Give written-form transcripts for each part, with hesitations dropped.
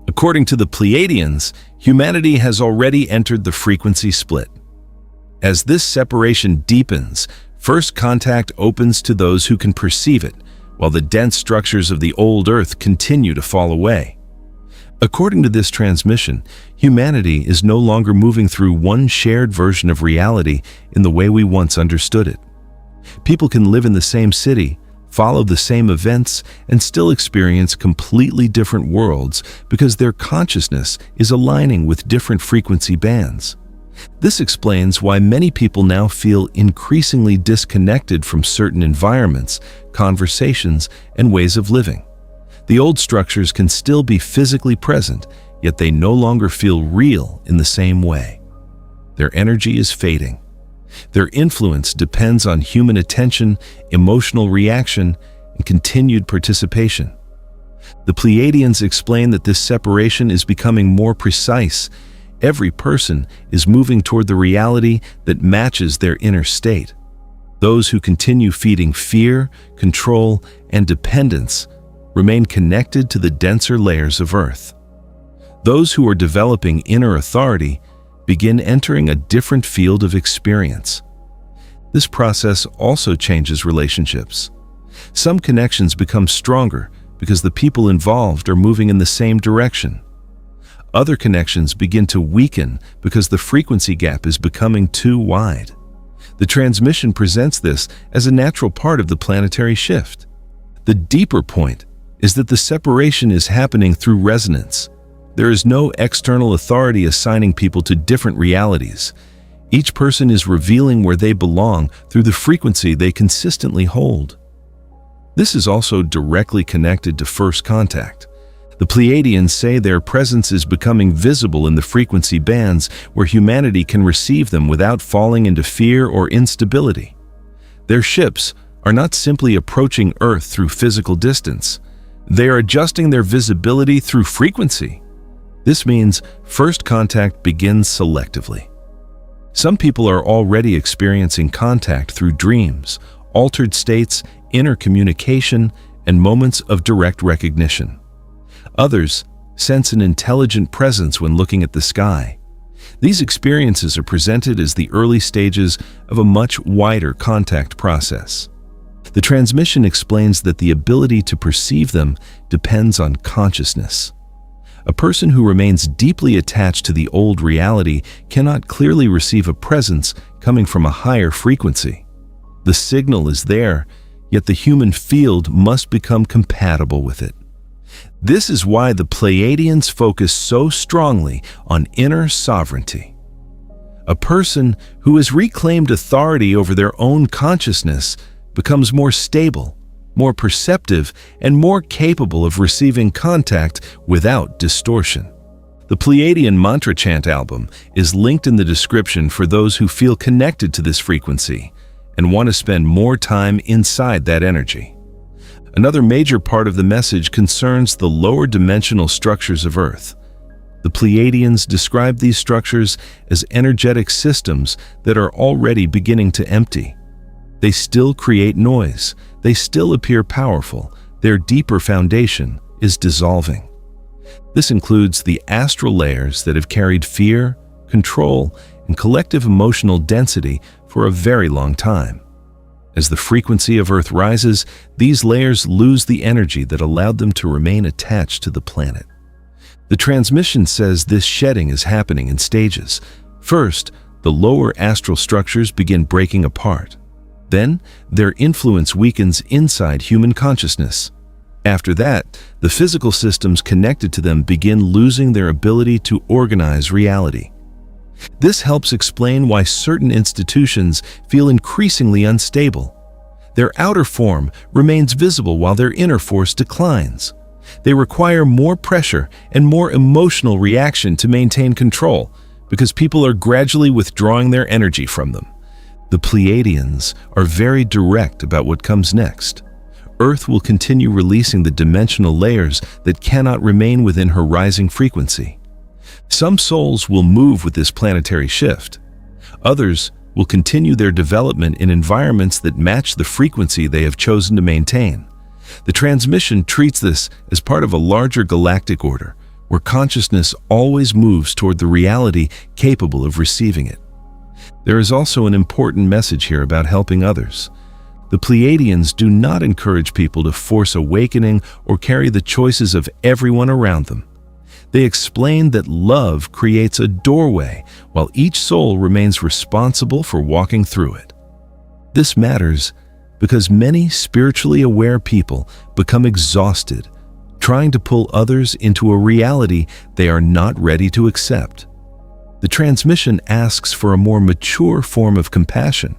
According to the Pleiadians, humanity has already entered the frequency split. As this separation deepens, first contact opens to those who can perceive it, while the dense structures of the old Earth continue to fall away. According to this transmission, humanity is no longer moving through one shared version of reality in the way we once understood it. People can live in the same city, follow the same events, and still experience completely different worlds because their consciousness is aligning with different frequency bands. This explains why many people now feel increasingly disconnected from certain environments, conversations, and ways of living. The old structures can still be physically present, yet they no longer feel real in the same way. Their energy is fading. Their influence depends on human attention, emotional reaction, and continued participation. The Pleiadians explain that this separation is becoming more precise. Every person is moving toward the reality that matches their inner state. Those who continue feeding fear, control, and dependence remain connected to the denser layers of Earth. Those who are developing inner authority begin entering a different field of experience. This process also changes relationships. Some connections become stronger because the people involved are moving in the same direction. Other connections begin to weaken because the frequency gap is becoming too wide. The transmission presents this as a natural part of the planetary shift. The deeper point is that the separation is happening through resonance. There is no external authority assigning people to different realities. Each person is revealing where they belong through the frequency they consistently hold. This is also directly connected to first contact. The Pleiadians say their presence is becoming visible in the frequency bands where humanity can receive them without falling into fear or instability. Their ships are not simply approaching Earth through physical distance. They are adjusting their visibility through frequency. This means first contact begins selectively. Some people are already experiencing contact through dreams, altered states, inner communication, and moments of direct recognition. Others sense an intelligent presence when looking at the sky. These experiences are presented as the early stages of a much wider contact process. The transmission explains that the ability to perceive them depends on consciousness. A person who remains deeply attached to the old reality cannot clearly receive a presence coming from a higher frequency. The signal is there, yet the human field must become compatible with it. This is why the Pleiadians focus so strongly on inner sovereignty. A person who has reclaimed authority over their own consciousness becomes more stable, more perceptive, and more capable of receiving contact without distortion. The Pleiadian mantra chant album is linked in the description for those who feel connected to this frequency and want to spend more time inside that energy. Another major part of the message concerns the lower dimensional structures of Earth. The Pleiadians describe these structures as energetic systems that are already beginning to empty. They still create noise. They still appear powerful. Their deeper foundation is dissolving. This includes the astral layers that have carried fear, control, and collective emotional density for a very long time. As the frequency of Earth rises, these layers lose the energy that allowed them to remain attached to the planet. The transmission says this shedding is happening in stages. First, the lower astral structures begin breaking apart. Then, their influence weakens inside human consciousness. After that, the physical systems connected to them begin losing their ability to organize reality. This helps explain why certain institutions feel increasingly unstable. Their outer form remains visible while their inner force declines. They require more pressure and more emotional reaction to maintain control because people are gradually withdrawing their energy from them. The Pleiadians are very direct about what comes next. Earth will continue releasing the dimensional layers that cannot remain within her rising frequency. Some souls will move with this planetary shift. Others will continue their development in environments that match the frequency they have chosen to maintain. The transmission treats this as part of a larger galactic order, where consciousness always moves toward the reality capable of receiving it. There is also an important message here about helping others. The Pleiadians do not encourage people to force awakening or carry the choices of everyone around them. They explain that love creates a doorway, while each soul remains responsible for walking through it. This matters because many spiritually aware people become exhausted trying to pull others into a reality they are not ready to accept. The transmission asks for a more mature form of compassion.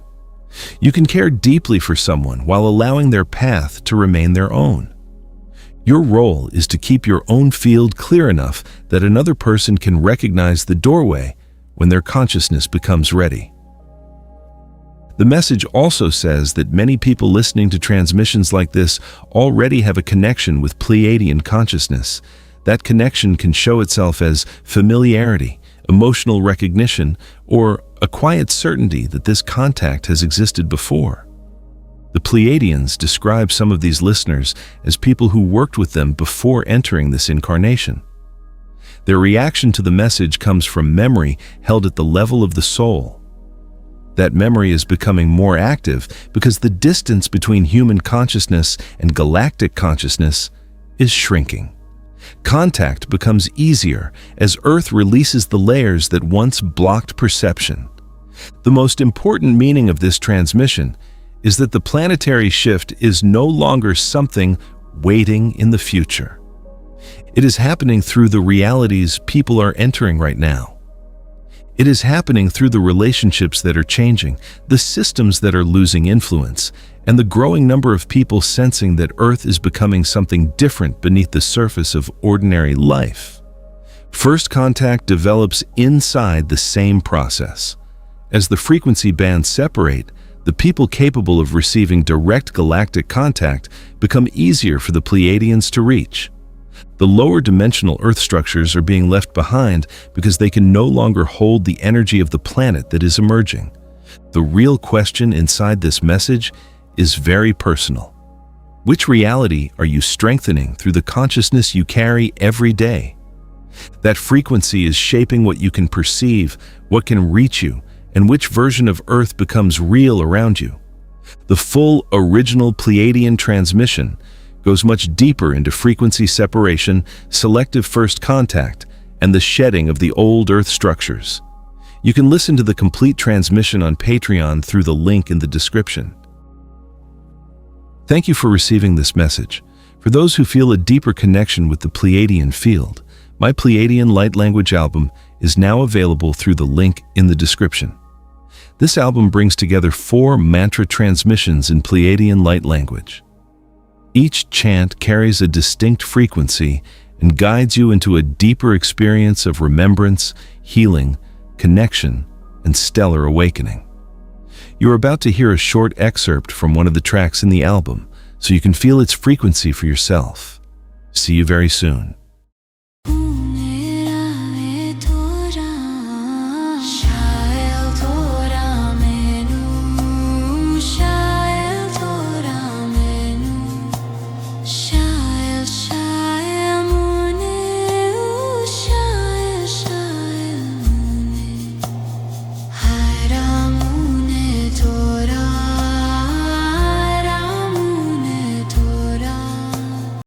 You can care deeply for someone while allowing their path to remain their own. Your role is to keep your own field clear enough that another person can recognize the doorway when their consciousness becomes ready. The message also says that many people listening to transmissions like this already have a connection with Pleiadian consciousness. That connection can show itself as familiarity, emotional recognition, or a quiet certainty that this contact has existed before. The Pleiadians describe some of these listeners as people who worked with them before entering this incarnation. Their reaction to the message comes from memory held at the level of the soul. That memory is becoming more active because the distance between human consciousness and galactic consciousness is shrinking. Contact becomes easier as Earth releases the layers that once blocked perception. The most important meaning of this transmission is that the planetary shift is no longer something waiting in the future. It is happening through the realities people are entering right now. It is happening through the relationships that are changing, the systems that are losing influence, and the growing number of people sensing that Earth is becoming something different beneath the surface of ordinary life. First contact develops inside the same process. As the frequency bands separate, the people capable of receiving direct galactic contact become easier for the Pleiadians to reach. The lower dimensional Earth structures are being left behind because they can no longer hold the energy of the planet that is emerging. The real question inside this message is very personal. Which reality are you strengthening through the consciousness you carry every day? That frequency is shaping what you can perceive, what can reach you, and which version of Earth becomes real around you. The full original Pleiadian transmission goes much deeper into frequency separation, selective first contact, and the shedding of the old Earth structures. You can listen to the complete transmission on Patreon through the link in the description. Thank you for receiving this message. For those who feel a deeper connection with the Pleiadian field, my Pleiadian Light Language album is now available through the link in the description. This album brings together 4 mantra transmissions in Pleiadian Light Language. Each chant carries a distinct frequency and guides you into a deeper experience of remembrance, healing, connection, and stellar awakening. You're about to hear a short excerpt from one of the tracks in the album, so you can feel its frequency for yourself. See you very soon.